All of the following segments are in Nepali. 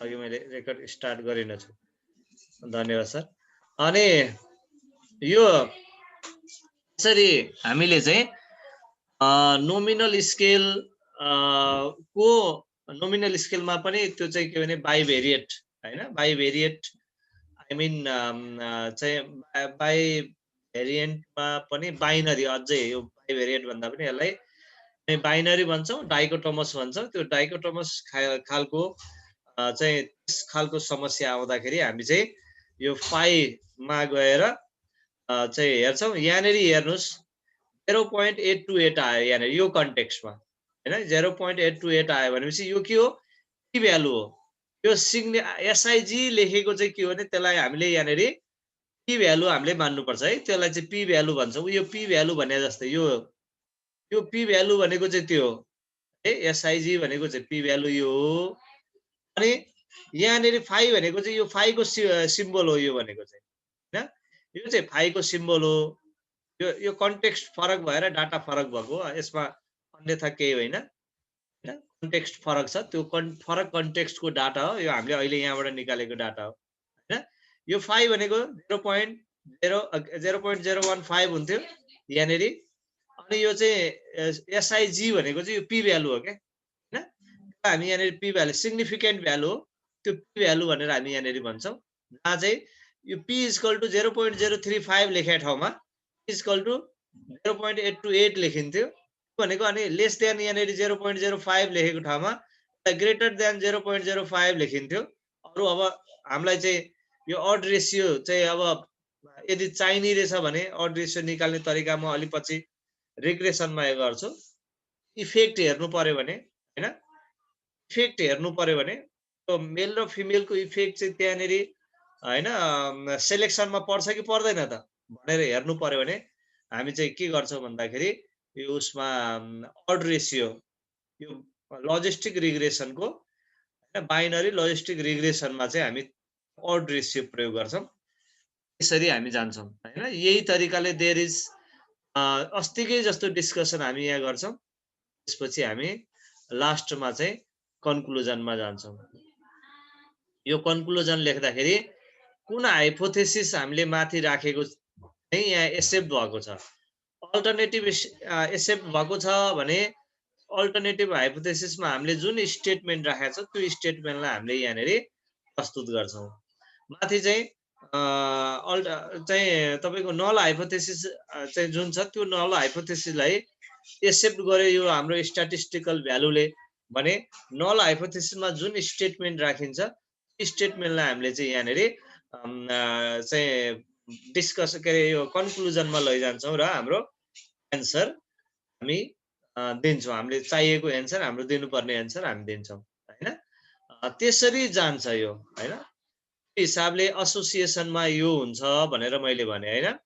अघि मैले रेकर्ड स्टार्ट गरिन छु। धन्यवाद सर। अनि यो यसरी हामीले चाहिँ नोमिनल स्केल को नोमिनल स्केलमा पनि त्यो चाहिँ के भने बाइभेरिएट हैन, बाइभेरिएट आई मिन चाहिँ बाइभेरिएन्टमा पनि बाइनरी अझै यो बाइभेरिएट भन्दा पनि यसलाई बाइनरी भन्छौँ, डाइकोटोमस भन्छौँ। त्यो डाइकोटोमस खालको चाहिँ त्यस खालको समस्या आउँदाखेरि हामी चाहिँ यो फाइमा गएर चाहिँ हेर्छौँ। यहाँनिर हेर्नुहोस् 0.828 आयो यहाँनिर यो कन्टेक्स्टमा हैन, 0.828 आयो भनेपछि यो के हो, पी भ्यालु हो। यो एसआइजी लेखेको चाहिँ के हो भने त्यसलाई हामीले यहाँनिर पी भ्यालु हामीले मान्नुपर्छ है, त्यसलाई चाहिँ पी भ्यालु भन्छौँ। यो पी भ्यालु भने जस्तै यो पी भ्यालु भनेको चाहिँ त्यो हो है, एसआइजी भनेको चाहिँ पी भ्यालु यो हो। अनि यहाँनिर फाइ भनेको चाहिँ यो फाइको सिम्बल हो, यो भनेको चाहिँ हैन, यो चाहिँ फाइको सिम्बल हो। यो कन्टेक्स्ट फरक भएर डाटा फरक भएको, यसमा अन्यथा केही होइन हैन, कन्टेक्स्ट फरक छ। त्यो फरक कन्टेक्स्टको डाटा हो यो, हामीले अहिले यहाँबाट निकालेको डाटा हो हैन। यो फाइ भनेको 0.015 हुन्थ्यो यहाँनिर। अनि यो चाहिँ एसआइजी भनेको चाहिँ यो पी भ्यालु हो क्या हैन। हामी यहाँनिर पी भ्यालु सिग्निफिकेन्ट भ्यालु हो, त्यो पी भ्यालु भनेर हामी यहाँनिर भन्छौँ। जहाँ चाहिँ यो पी इक्वल टु 0.035 लेखेको ठाउँमा इक्वल टु 0.828 लेखिन्थ्यो भनेको, अनि लेस देन यहाँनिर 0.05 लेखेको ठाउँमा ग्रेटर देन 0.05 लेखिन्थ्यो। अरू अब हामीलाई चाहिँ यो अड रेसियो चाहिँ अब यदि चाहिने रहेछ भने अड रेसियो निकाल्ने तरिका म अलि पछि रिग्रेसनमा गर्छु। इफेक्ट हेर्नु पर्यो भने हैन, इफेक्ट हेर्नु पर्यो भने मेल र फिमेलको इफेक्ट चाहिँ त्यहाँनिर हैन सेलेक्सनमा पर्छ कि पर्दैन त भनेर हेर्नु पर्यो भने हामी चाहिँ के गर्छौँ भन्दाखेरि यो उसमा अड रेसियो, यो लजिस्टिक रिग्रेसनको हैन, बाइनरी लजिस्टिक रिग्रेसनमा चाहिँ हामी अड रेसियो प्रयोग गर्छौँ। यसरी हामी जान्छौँ हैन। यही तरिकाले देयर इज अस्तिकै जस्तो डिस्कसन हामी यहाँ गर्छौँ। त्यसपछि हामी लास्टमा चाहिँ कन्क्लुजनमा जान्छौँ। यो कन्क्लुजन लेख्दाखेरि कुन हाइपोथेसिस हामीले माथि राखेको चाहिँ यहाँ एक्सेप्ट भएको छ, अल्टरनेटिभ एक्सेप्ट भएको छ भने अल्टरनेटिभ हाइपोथेसिसमा हामीले जुन स्टेटमेन्ट राखेको छ त्यो स्टेटमेन्टलाई हामीले यहाँनिर प्रस्तुत गर्छौँ। माथि चाहिँ तपाईँको नल हाइपोथेसिस चाहिँ जुन छ त्यो नल हाइपोथेसिसलाई एक्सेप्ट गर्यो यो हाम्रो स्ट्याटिस्टिकल भ्यालुले भने नल हाइपोथेसिसमा जुन स्टेटमेन्ट राखिन्छ स्टेटमेन्टलाई हामीले चाहिँ यहाँनिर चाहिँ डिस्कस के अरे यो कन्क्लुजनमा लैजान्छौँ र हाम्रो एन्सर हामी दिन्छौँ। हामीले चाहिएको एन्सर, हाम्रो दिनुपर्ने एन्सर हामी दिन्छौँ हैन। त्यसरी जान्छ यो हैन। हिसाबले एसोसिएसनमा यो हुन्छ भनेर मैले भने हैन।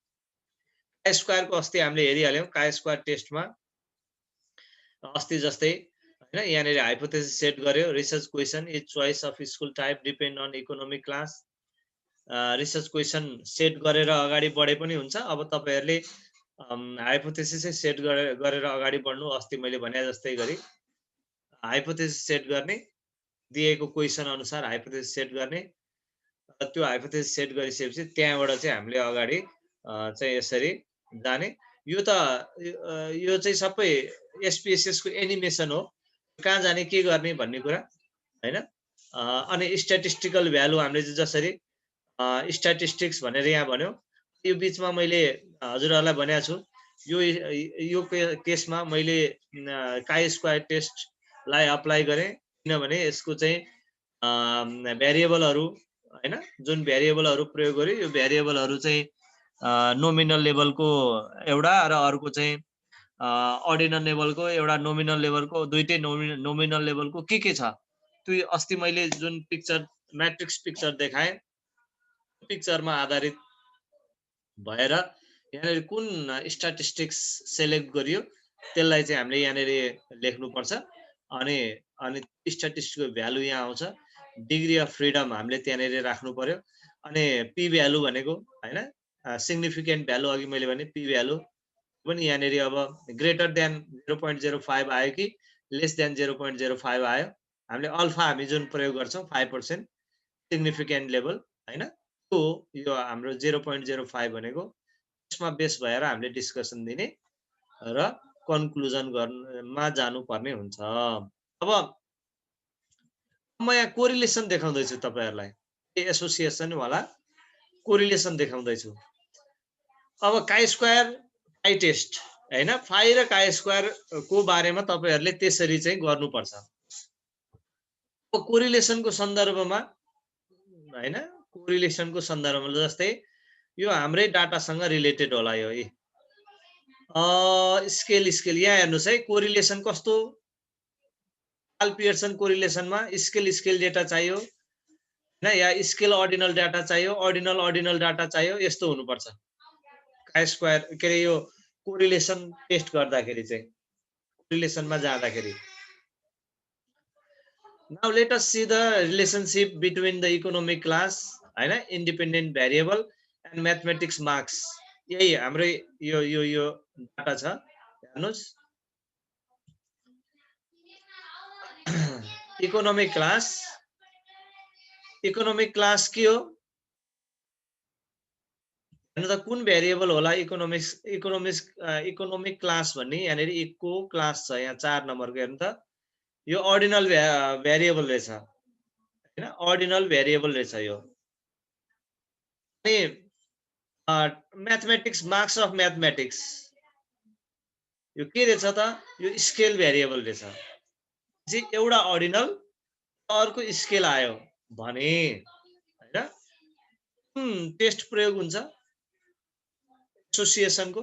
काई स्क्वायरको अस्ति हामीले हेरिहाल्यौँ, काई स्क्वायर टेस्टमा अस्ति जस्तै हैन, यहाँनिर हाइपोथेसिस सेट गर्यो। Research question is choice of school type depend on economic class. Research question set गरेर अगाडि बढे पनि हुन्छ। अब तपाईँहरूले हाइपोथेसिसै सेट गरेर अगाडि बढ्नु। अस्ति मैले भने जस्तै गरी हाइपोथेसिस सेट गर्ने, दिएको क्वेसन अनुसार हाइपोथेसिस सेट गर्ने, त्यो हाइपोथेसिस सेट गरिसकेपछि त्यहाँबाट चाहिँ हामीले अगाडि चाहिँ यसरी जाने। यो चाहिँ सबै एसपीएसएसको एनिमेसन हो, कहाँ जाने के गर्ने भन्ने कुरा हैन। अनि स्ट्याटिस्टिकल भ्यालु हामीले जसरी स्ट्याटिस्टिक्स भनेर यहाँ भन्यो, यो बिचमा मैले हजुरहरूलाई भनेको छु यो केसमा मैले काई स्क्वायर टेस्टलाई अप्लाई गरेँ, किनभने यसको चाहिँ भ्यारिएबलहरू हैन, जुन भ्यारिएबलहरू प्रयोग गर्यो यो भ्यारिएबलहरू चाहिँ नोमिनल लेभलको एउटा र अर्को चाहिँ अर्डिनल लेभलको एउटा, नोमिनल लेभलको दुईटै नोमिनल लेभलको के छ त्यो अस्ति मैले जुन पिक्चर म्याट्रिक्स पिक्चर देखाएँ पिक्चरमा आधारित भएर यहाँनिर कुन स्ट्याटिस्टिक्स सेलेक्ट गरियो त्यसलाई चाहिँ हामीले यहाँनिर लेख्नुपर्छ। अनि स्ट्याटिस्टिकको भ्यालु यहाँ आउँछ, डिग्री अफ फ्रिडम हामीले त्यहाँनिर राख्नु पर्यो। अनि पी भ्यालु भनेको हैन सिग्निफिकेन्ट भ्यालु, अघि मैले भने पी भ्यालु पनि यहाँनेरि अब ग्रेटर देन 0.05 आयो कि लेस देन 0.05 आयो, हामीले अल्फा हामी जुन प्रयोग गर्छौं 5% सिग्निफिकेन्ट लेभल हैन, त्यो यो हाम्रो 0.05 भनेको त्यसमा बेस भएर हामीले डिस्कसन दिने र कन्क्लुजन गर्नमा जानुपर्ने हुन्छ। अब म यहाँ कोरिलेसन देखाउँदैछु तपाईहरुलाई, एसोसिएसन वाला कोरिलेसन देखाउँदैछु। अब काई स्क्वायर काई टेस्ट हैन, फाइ र काई स्क्वायर को बारेमा तपाईहरुले त्यसरी चाहिँ गर्नुपर्छ। कोरिलेसनको सन्दर्भमा हैन, कोरिलेसनको सन्दर्भमा जस्तै यो हाम्रै डाटासँग रिलेटेड होला यो स्केल यहाँ हेर्नुस् है, कोरिलेसन कस्तो कार्ल पियर्सन कोरिलेसनमा स्केल डेटा चाहियो हैन, या स्केल अर्डिनल डाटा चाहियो, अर्डिनल डाटा चाहियो, यस्तो हुनुपर्छ काई स्क्वायर के रे यो कोरिलेसन टेस्ट गर्दाखेरि चाहिँ, कोरिलेसनमा जाँदाखेरि। Now let us see the relationship between the economic class हैन, independent variable and mathematics marks। यही हाम्रो यो डाटा छ, हेर्नुस् इकोनोमिक क्लास के हो हेर्नु त, कुन भेरिएबल होला इकोनोमिक क्लास भन्ने यहाँनेरि इको क्लास छ, यहाँ 4 नम्बरको हेर्नु त, यो अर्डिनल भेरिएबल रहेछ हैन, अर्डिनल भेरिएबल रहेछ यो। अनि म्याथमेटिक्स मार्क्स अफ म्याथमेटिक्स यो के रहेछ त, यो स्केल भेरिएबल रहेछ। जे एउटा अर्डिनल अर्को स्केल आयो भने हैन, टेस्ट प्रयोग हुन्छ एसोसिएसनको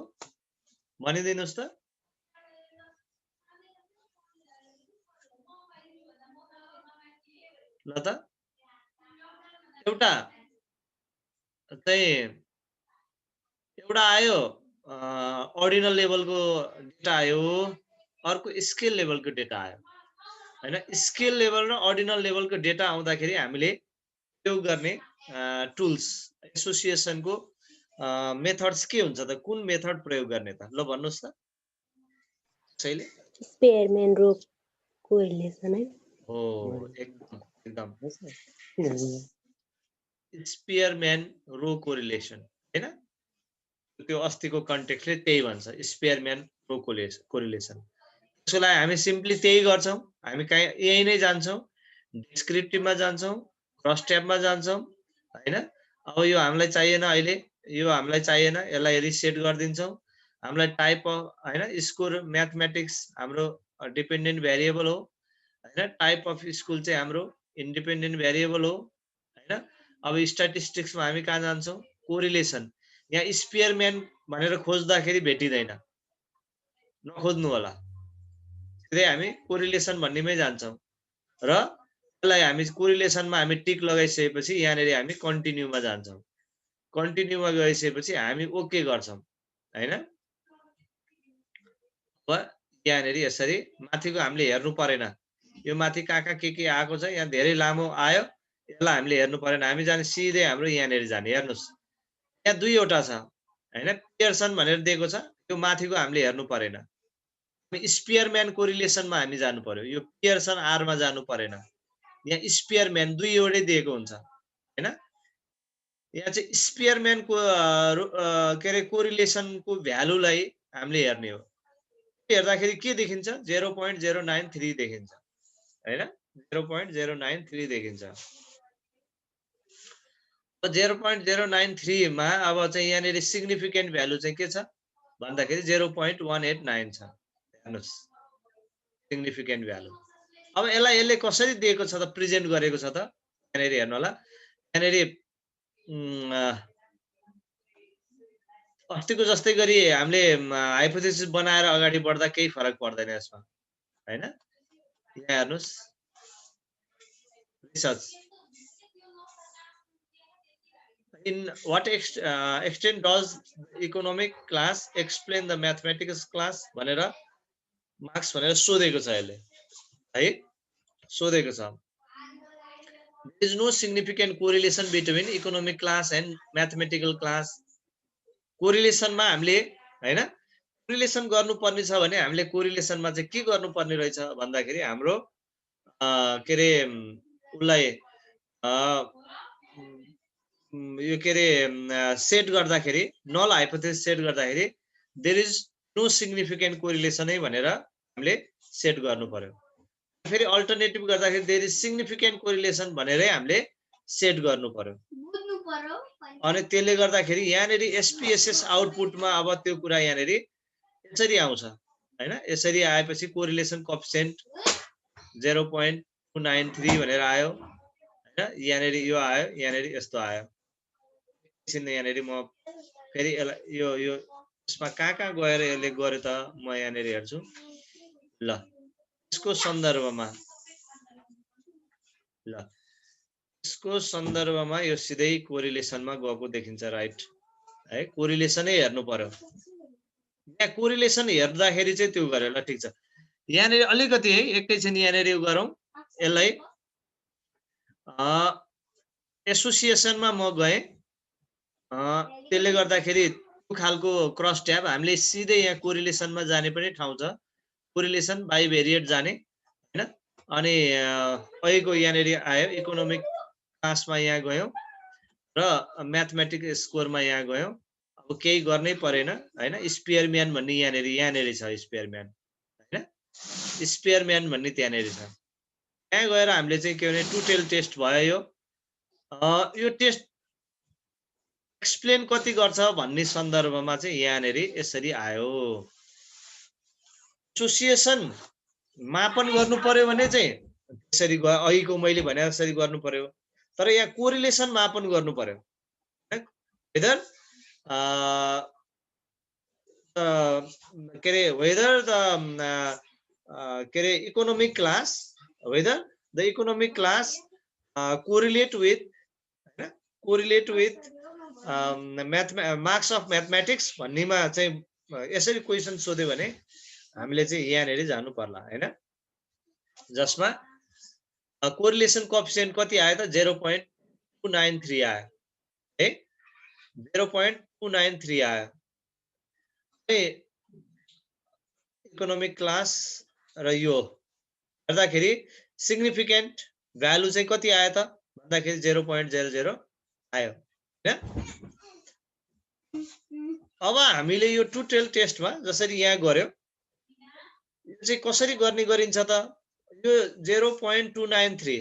भनिदिनुस् त। ल त एउटा आयो अर्डिनल लेभलको डेटा आयो, अर्को स्केल लेभलको डेटा आयो हैन। स्केल लेभल र अर्डिनल लेभलको डेटा आउँदाखेरि हामीले प्रयोग गर्ने टुल्स एसोसिएसनको मेथड्स के हुन्छ त, कुन मेथड प्रयोग गर्ने त, ल भन्नुस् त कसैले। स्पेयरम्यान रो कोरिलेसन है हो, एकदम स्पेयरम्यान रो कोरिलेसन हैन, त्यो अस्तिको कन्टेक्स्टले त्यही भन्छ, स्पेयरम्यान रो कोरिलेसन। त्यसको लागि हामी सिम्पली त्यही गर्छौं, हामी यही नै जान्छौं, डिस्क्रिप्टिभमा जान्छौं, क्रस ट्याबमा जान्छौं हैन। अब यो हामीलाई चाहिएन अहिले, यो हामीलाई चाहिएन, यसलाई रिसेट गरिदिन्छौं। हामीलाई टाइप हैन, स्कोर म्याथमेटिक्स हाम्रो डिपेन्डेन्ट भेरिएबल हो हैन, टाइप अफ स्कुल चाहिँ हाम्रो इन्डिपेन्डेन्ट भेरिएबल हो हैन। अब स्ट्याटिस्टिक्समा हामी कहाँ जान्छौं, कोरिलेसन। यहाँ स्पेयरम्यान भनेर खोज्दाखेरि भेटिदैन, नखोज्नु होला, सिधै हामी कोरिलेसन भन्नेमै जान्छौं र यसलाई हामी कोरिलेसनमा हामी टिक लगाइसकेपछि यहाँनेरि हामी कन्टिन्युमा जान्छौं। कन्टिन्युमा गइसकेपछि हामी ओके गर्छौं हैन। अब यहाँनेरि यसरी माथिको हामीले हेर्नु परेन, यो माथि कहाँ के आएको छ, यहाँ धेरै लामो आयो, यसलाई हामीले हेर्नु परेन, हामी जाने सिधै हाम्रो यहाँनेरि जाने। हेर्नुस् यहाँ दुईवटा छ हैन, पियर्सन भनेर दिएको छ, यो माथिको हामीले हेर्नु परेन, स्पेयरम्यान कोरिलेसनमा हामी जानु पर्यो, यो पियर्सन आरमा जानु परेन। यहाँ स्पेयरम्यान दुईवटै दिएको हुन्छ हैन। यहाँ चाहिँ स्पेयरम्यानको के रे कोरिलेसनको भ्यालुलाई हामीले हेर्ने हो। हेर्दाखेरि के देखिन्छ, 0.093 देखिन्छ हैन, 0.093 देखिन्छ। 0.093 मा अब चाहिँ यहाँनेरि सिग्निफिकेन्ट भ्यालु चाहिँ के छ भन्दाखेरि 0.189 छ। हेर्नुस् सिग्निफिकेन्ट भ्यालु। अब यसले कसरी दिएको छ त, प्रेजेन्ट गरेको छ त, यहाँनेरि हेर्नु होला। यहाँनेरि अस्तिको जस्तै गरी हामीले हाइपोथेसिस बनाएर अगाडि बढ्दा केही फरक पर्दैन यसमा हैन। यहाँ हेर्नुस् research, in what extent does economic class explain the mathematics class भनेर मार्क्स भनेर सोधेको छ यसले है, सोधेको छ। There is no significant correlation between economic class and mathematical class। कोरिलेसनमा हामीले हैन कोरिलेसन गर्नुपर्ने छ भने हामीले कोरिलेसनमा चाहिँ के गर्नुपर्ने रहेछ भन्दाखेरि हाम्रो के अरे उसलाई यो के अरे सेट गर्दाखेरि नल हाइपोथेसिस सेट गर्दाखेरि there is no significant correlation है भनेर हामीले सेट गर्नु पर्यो। फेरि अल्टरनेटिभ गर्दाखेरि देयर इज सिग्निफिकेन्ट कोरिलेसन भनेरै हामीले सेट गर्नु पर्यो। अनि त्यसले गर्दाखेरि यहाँनिर एसपीएसएस आउटपुटमा अब त्यो कुरा यहाँनिर यसरी आउँछ हैन। यसरी आएपछि कोरिलेसन कोएफिसिएन्ट 0.293 भनेर आयो हैन। यहाँनिर यो आयो, यहाँनिर यस्तो आयो। एकछिन यहाँनिर म फेरि यसलाई यो यसमा कहाँ गएर यसले गर्यो त म यहाँनिर हेर्छु ल। यसको सन्दर्भमा यो सिधै कोरिलेसनमा गएको देखिन्छ राइट है। कोरिलेसनै हेर्नु पर्यो। यहाँ कोरिलेसन हेर्दाखेरि चाहिँ त्यो गर्यो ल ठीक छ। यहाँनिर अलिकति है एकैछिन यहाँनिर यो गरौँ यसलाई एसोसिएसनमा म गएँ। त्यसले गर्दाखेरि त्यो खालको क्रस ट्याब हामीले सिधै यहाँ कोरिलेसनमा जाने पनि ठाउँ छ। कोरिलेसन बाइभेरिएट जाने हैन। अनि अहिलेको यहाँनिर आयो इकोनोमिक क्लासमा यहाँ गयौँ र म्याथमेटिक्स स्कोरमा यहाँ गयौँ। अब केही गर्नै परेन हैन। स्पियरम्यान भन्ने यहाँनिर छ स्पियरम्यान हैन। स्पियरम्यान भन्ने त्यहाँनिर छ। त्यहाँ गएर हामीले चाहिँ के भने टु टेल टेस्ट भयो। यो टेस्ट एक्सप्लेन कति गर्छ भन्ने सन्दर्भमा चाहिँ यहाँनिर यसरी आयो। एसोसिएसन मापन गर्नु पर्यो भने चाहिँ त्यसरी अहिलेको मैले भने जसरी गर्नु पर्यो। तर यहाँ कोरिलेसन मापन गर्नु पर्यो। वेदर के अरे वेदर द के अरे economic class whether the economic class correlate with marks of mathematics भन्नेमा चाहिँ यसरी क्वेसन सोध्यो भने हामीले चाहिँ यहाँनिर जानु पर्ला हैन। जसमा कोरिलेसन कोएफिसिएन्ट कति आयो त 0.293 आयो है। 0.293 आयो। इकोनोमिक क्लास र यो गर्दाखेरि सिग्निफिकेन्ट भ्यालु चाहिँ कति आयो त भन्दाखेरि 0.00 आयो हैन। अब हामीले यो टु टेल टेस्टमा जसरी यहाँ गर्यो यो चाहिँ कसरी गर्ने गरिन्छ त यो 0.293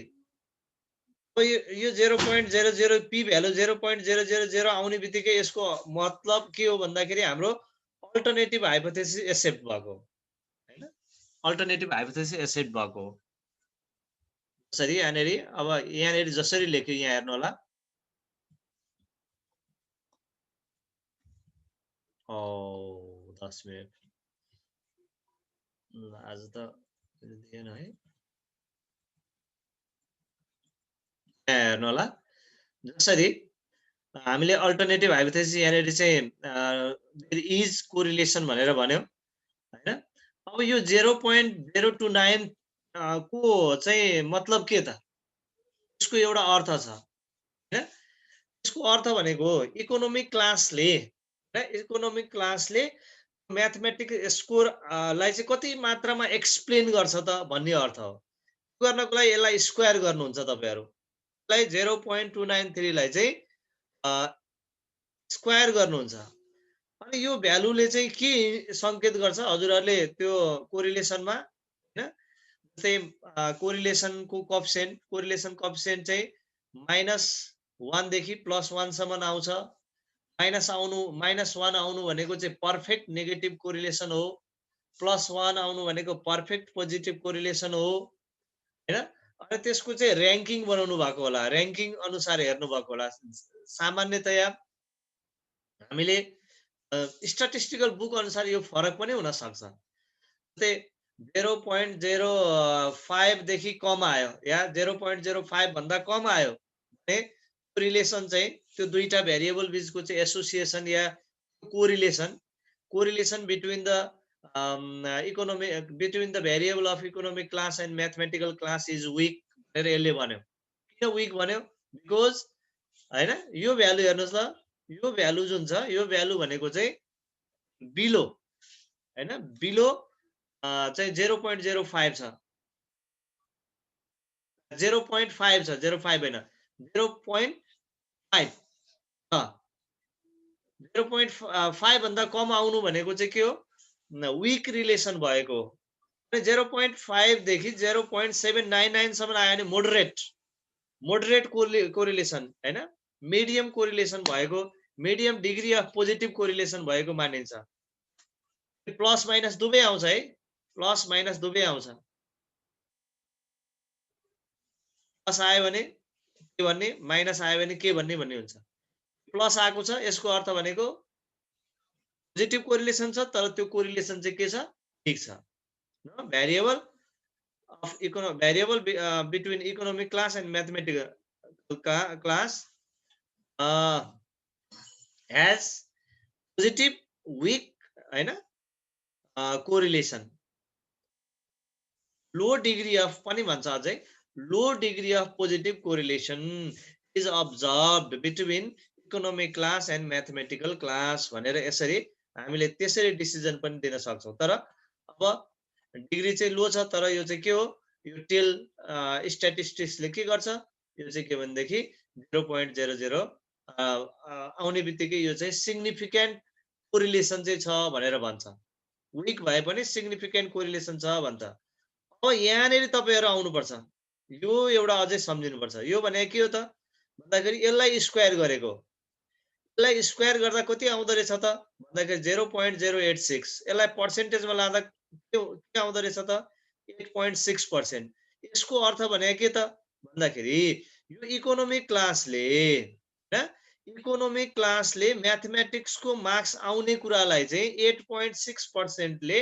यो 0.00 पी भ्यालु 0.000 आउने बित्तिकै यसको मतलब के हो भन्दाखेरि हाम्रो अल्टरनेटिभ हाइपोथेसिस एक्सेप्ट भएको हैन। अल्टरनेटिभ हाइपोथेसिस एक्सेप्ट भएको हो। जसरी यहाँनिर अब यहाँनिर जसरी लेख्यो यहाँ हेर्नु होला। 10 मिनेट आज त दिएन है। हेर्नु होला जसरी हामीले अल्टरनेटिभ हाइपोथेसिस यहाँनिर चाहिँ देयर इज कोरिलेसन भनेर भन्यो हैन। अब यो 0.029 को चाहिँ मतलब के त यसको एउटा अर्थ छ हैन। यसको अर्थ भनेको इकोनोमिक क्लासले म्याथमेटिक्स स्कोर लाई चाहिँ कति मात्रामा एक्सप्लेन गर्छ त भन्ने अर्थ हो। गर्नको लागि यसलाई स्क्वायर गर्नुहुन्छ तपाईहरु। यसलाई 0.293 लाई चाहिँ स्क्वायर गर्नुहुन्छ। अनि यो भ्यालुले चाहिँ के संकेत गर्छ हजुरहरुले त्यो कोरिलेसनमा हैन। जस्तै कोरिलेसनको कोएफिसिएन्ट चाहिँ -1 देखि +1 सम्म आउँछ। -1 आउनु भनेको चाहिँ पर्फेक्ट नेगेटिभ कोरिलेसन हो। +1 आउनु भनेको पर्फेक्ट पोजिटिभ कोरिलेसन हो हैन। अनि त्यसको चाहिँ र्याङ्किङ बनाउनु भएको होला। र्याङ्किङ अनुसार हेर्नु भएको होला। सामान्यतया हामीले स्ट्याटिस्टिकल बुक अनुसार यो फरक पनि हुन सक्छ। जस्तै 0.05 देखि कम आयो या 0.05 भन्दा कम आयो भने कोरिलेसन चाहिँ त्यो दुईटा भेरिएबल बीचको चाहिँ association yeah correlation between the variable of economic class and mathematical class is weak भनेर यसले भन्यो। किन वीक भन्यो? बिकज हैन यो भ्यालु हेर्नुस् त यो भ्यालु जुन छ यो भ्यालु भनेको चाहिँ बिलो हैन बिलो चाहिँ 0.05 छ 0.5 छ 0.5 होइन 0.5 छ 0.5 भन्दा कम आउनु भनेको चाहिँ के हो विक रिलेसन भएको हो 0.5 देखि 0.799 सम्म आयो भने मोडरेट कोरिलेसन हैन मिडियम कोरिलेसन भएको medium degree of positive correlation भएको मानिन्छ प्लस माइनस दुवै आउँछ है प्लस माइनस दुवै आउँछ प्लस आयो भने के भन्ने माइनस आयो भने के भन्ने भन्ने हुन्छ प्लस आएको छ यसको अर्थ भनेको पोजिटिभ कोरिलेसन छ तर त्यो कोरिलेसन चाहिँ के छ ठीक छ न variable of variable between economic class and mathematical class has positive weak हैन correlation low degree of पनि भन्छ अझै low degree of positive correlation is observed between economic class and mathematical class भनेर यसरी हामीले त्यसरी डिसिजन पनि दिन सक्छौं तर अब डिग्री चाहिँ लो छ तर यो चाहिँ के हो यो टेल स्ट्याटिस्टिक्सले के गर्छ यो चाहिँ के भनेदेखि 0.00 आउने बित्तिकै यो चाहिँ सिग्निफिकेन्ट कोरिलेसन चाहिँ छ भनेर भन्छ विक भए पनि सिग्निफिकेन्ट कोरिलेसन छ भन्छ अब यहाँनेरि तपाईहरु आउनुपर्छ यो एउटा अझै सम्झिनुपर्छ यो भने के हो त भन्दाखेरि यसलाई स्क्वायर गरेको यसलाई स्क्वायर गर्दा कति आउँदो रहेछ त भन्दाखेरि 0.086 यसलाई पर्सेन्टेजमा लाँदा के आउँदो रहेछ त 8.6% यसको अर्थ भने के त भन्दाखेरि यो इकोनोमिक क्लासले हैन इकोनोमिक क्लासले म्याथमेटिक्सको मार्क्स आउने कुरालाई चाहिँ 8.6% ले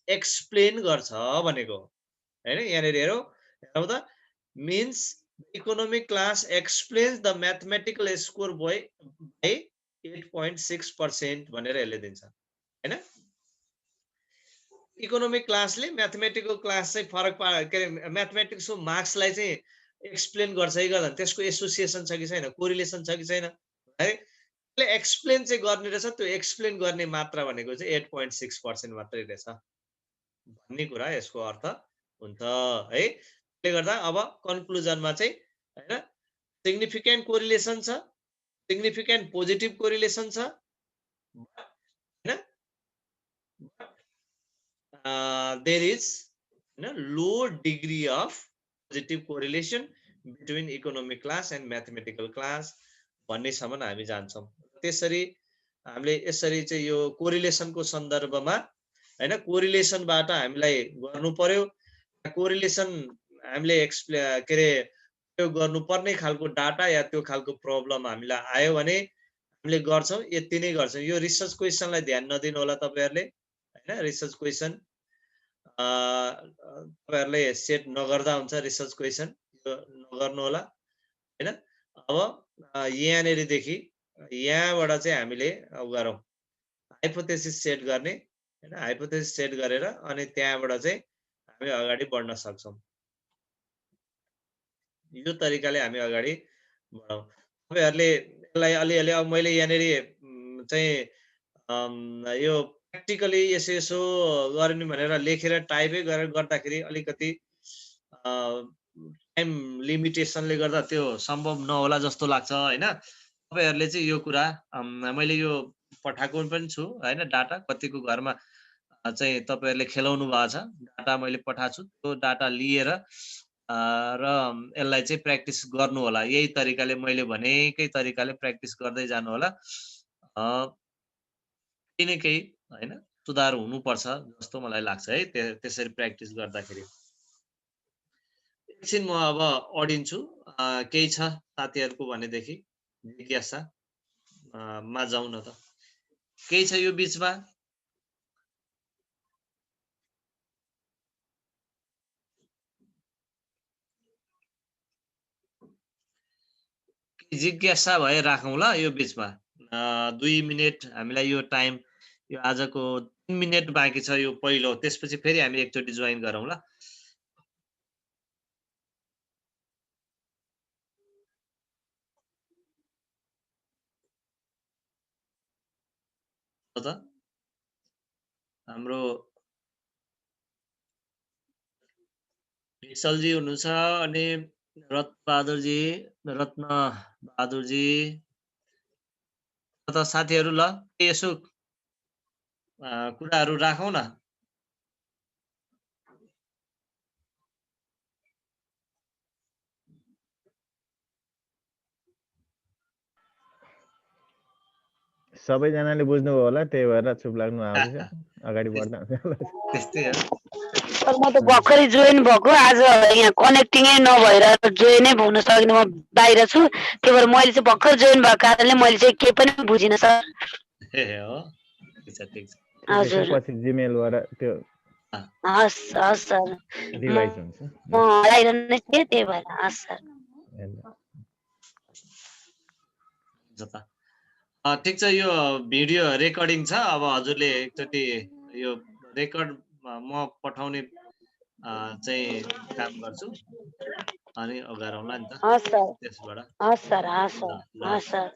एक्सप्लेन गर्छ भनेको हैन यहाँनेर हेरौँ त means economic class explains the mathematical score by 8.6% भनेर यसले दिन्छ हैन इकोनोमिक क्लासले म्याथमेटिकल क्लास चाहिँ फरक के म्याथमेटिक्सको मार्क्सलाई चाहिँ एक्सप्लेन गर्छ कि गर्दैन त्यसको एसोसिएसन छ कि छैन कोरिलेसन छ कि छैन है त्यसले एक्सप्लेन चाहिँ गर्ने रहेछ त्यो एक्सप्लेन गर्ने मात्रा भनेको चाहिँ 8.6% मात्रै रहेछ भन्ने कुरा यसको अर्थ हुन्छ है त्यसले गर्दा अब कन्क्लुजनमा चाहिँ हैन सिग्निफिकेन्ट कोरिलेसन छ सिग्निफिकेन्ट पोजिटिभ कोरिलेसन छ हैन there is low degree of positive correlation between economic class and mathematical class भन्नेसम्म हामी जान्छौं त्यसरी हामीले यसरी चाहिँ यो कोरिलेसनको सन्दर्भमा हैन कोरिलेसनबाट हामीलाई गर्नु पर्यो कोरिलेसन हामीले के रे प्रयोग गर्नुपर्ने खालको डाटा या त्यो खालको प्रब्लम हामीलाई आयो भने हामीले गर्छौं यति नै गर्छौं यो रिसर्च क्वेशनलाई ध्यान नदिनु होला तपाईहरुले हैन रिसर्च क्वेशन तपाईहरुले सेट नगर्दा हुन्छ रिसर्च क्वेशन यो नगर्नु होला हैन अब यहाँनेरि देखि यहाँबाट चाहिँ हामीले गरौँ हाइपोथेसिस सेट गर्ने हैन हाइपोथेसिस सेट गरेर अनि त्यहाँबाट चाहिँ हामी अगाडि बढ्न सक्छौं यो तरिकाले हामी अगाडि बढौं तपाईहरुले यसलाई अलिअलि अब मैले यहाँनेरि चाहिँ यो प्र्याक्टिकली यसो यसो गर्ने भनेर लेखेर टाइपै गरेर गर्दाखेरि अलिकति टाइम लिमिटेसनले गर्दा त्यो सम्भव नहोला जस्तो लाग्छ हैन तपाईहरुले चाहिँ यो कुरा मैले यो पठाएको पनि छु हैन डाटा कतिको घरमा चाहिँ तपाईहरुले खेलाउनु भएको छ डाटा मैले पठाएको छु त्यो डाटा लिएर र यसलाई चाहिँ प्र्याक्टिस गर्नु होला यही तरिकाले मैले भनेकै तरिकाले प्र्याक्टिस गर्दै जानु होला केही न केही हैन सुधार हुनुपर्छ जस्तो मलाई लाग्छ है त्यसरी प्र्याक्टिस गर्दाखेरि एकछिन म अब अडिन्छु केही छ साथीहरुको भनेदेखि जिज्ञासा मा जाउँ न त केही छ यो बीचमा जिज्ञासा भए राखौं ल यो बीचमा 2 मिनेट हामीलाई यो टाइम यो आजको 3 मिनेट बाँकी छ यो पहिलो त्यसपछि फेरि हामी एकचोटी जोइन गरौँ ल त हाम्रो विशालजी हुनुहुन्छ अनि रत्न बहादुरजी त साथीहरू ल यसो कुराहरू राखौँ न। सबैजनाले बुझ्नुभयो होला, त्यही भएर चुप लाग्नु आउँदैछ, अगाडि बढ्दा त्यस्तै हो। सर म त भर्खरै जोइन भएको, आज यहाँ कनेक्टिङै नभएर जोइनै हुन सक्ने, म बाहिर छु, त्यही भएर मैले चाहिँ भर्खर जोइन भएको कारणले मैले चाहिँ केही पनि बुझिनँ सर। ए हो, ठिक छ ठिक छ। हजुर पछि जिमेलबाट त्यो हस् हस् सर, रिभाइज हुन्छ। म हराइरहने थिएँ, त्यही भएर हस् सर। ठिक छ, यो भिडियो रेकर्डिङ छ। अब हजुरले एकचोटि यो रेकर्ड म पठाउने चाहिँ काम गर्छु अनि गरौँला नि त हस् सर, त्यसबाट। हस् सर, हस् सर, ल हस् सर।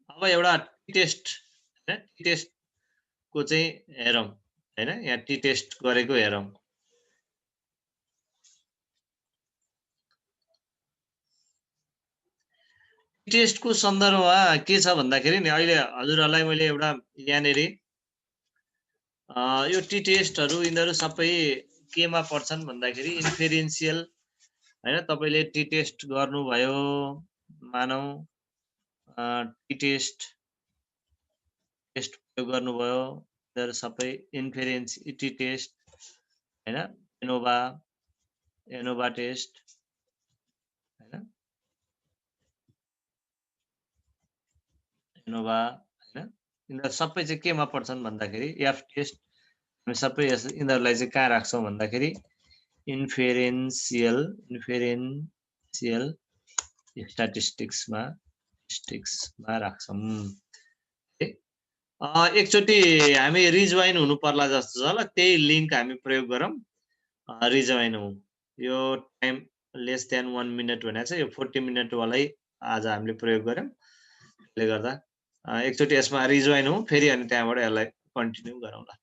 अब एउटा टेस्ट हैन, टेस्टको चाहिँ हेरौँ हैन, यहाँ टी टेस्ट गरेको हेरौँ। टेस्टको सन्दर्भमा के छ भन्दाखेरि नि, अहिले हजुरहरूलाई मैले एउटा यहाँनेरि यो टी टेस्टहरू यिनीहरू सबै केमा पर्छन् भन्दाखेरि इन्फेरेन्सियल हैन। तपाईले टी टेस्ट गर्नुभयो, मानौ टी टेस्ट प्रयोग गर्नुभयो, यिनीहरू सबै इन्फेरेन्स टी टेस्ट हैन, एनोभा टेस्ट हैन, एनोभा हैन, यिनीहरू सबै चाहिँ केमा पर्छन् भन्दाखेरि एफ टेस्ट हामी सबै यिनीहरूलाई चाहिँ कहाँ राख्छौँ भन्दाखेरि इन्फेरेन्सियल स्ट्याटिस्टिक्समा राख्छौँ। एकचोटि हामी रिजवाइन हुनु पर्ला जस्तो छ ल, त्यही लिङ्क हामी प्रयोग गरौँ, रिजवाइन हौँ। यो टाइम लेस देन 1 मिनट भनेको छ, यो 40 मिनट वालै आज हामीले प्रयोग गऱ्यौँ। त्यसले गर्दा एकचोटि यसमा रिजवाइन हौँ, फेरि अनि त्यहाँबाट यसलाई कन्टिन्यू गरौँला।